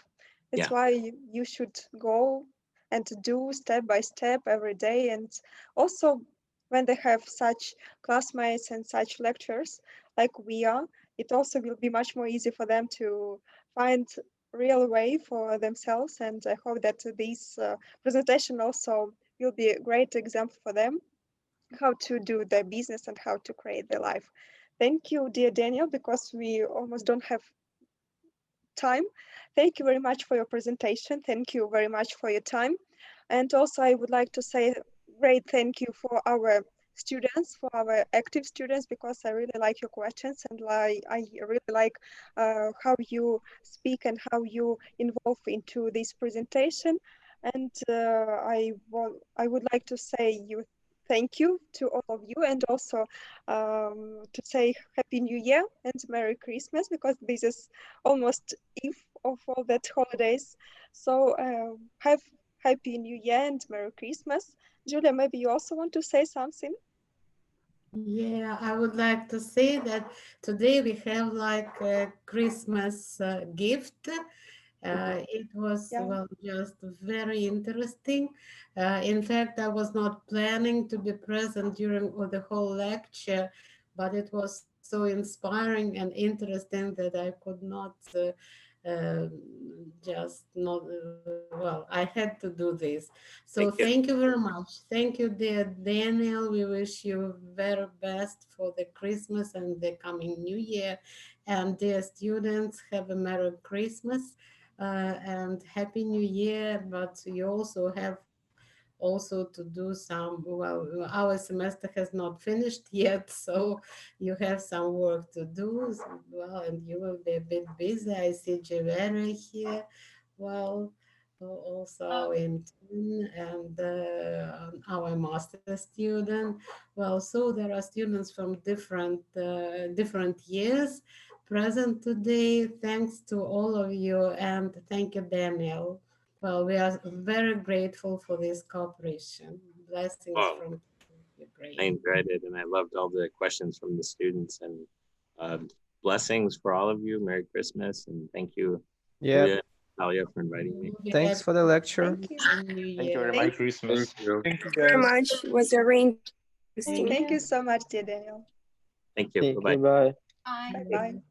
That's why you should go and do step by step every day. And also when they have such classmates and such lectures like we are, it also will be much more easy for them to find real way for themselves. And I hope that this presentation also will be a great example for them how to do their business and how to create their life. Thank you, dear Daniel, because we almost don't have time. Thank you very much for your presentation. Thank you very much for your time. And also I would like to say great thank you for our students, for our active students, because I really like your questions and I really like how you speak and how you involve into this presentation. And I would like to say thank you to all of you, and also to say Happy New Year and Merry Christmas, because this is almost eve of all that holidays. So have Happy New Year and Merry Christmas. Julia, maybe you also want to say something? Yeah, I would like to say that today we have like a Christmas gift. It was, well, just very interesting. In fact, I was not planning to be present during the whole lecture, but it was so inspiring and interesting that I could not just not, well, I had to do this. So thank you very much. Thank you, dear Daniel. We wish you very best for the Christmas and the coming New Year. And dear students, have a Merry Christmas and Happy New Year. But you also have also to do some, well, our semester has not finished yet, so you have some work to do, well, and you will be a bit busy. I see Javera here, well, also our intern and our master student. Well, so there are students from different years present today. Thanks to all of you, and thank you, Daniel. Well, we are very grateful for this cooperation. Blessings from Ukraine. I enjoyed it, and I loved all the questions from the students, and blessings for all of you. Merry Christmas, and thank you, Julia, Talia, for inviting me. Thanks for the lecture. Thank you. Thank you very much. Christmas. Thank you very guys. much. It was very interesting. Thank you so much, dear Daniel. Thank you. Thank you. Bye. Bye. Bye-bye.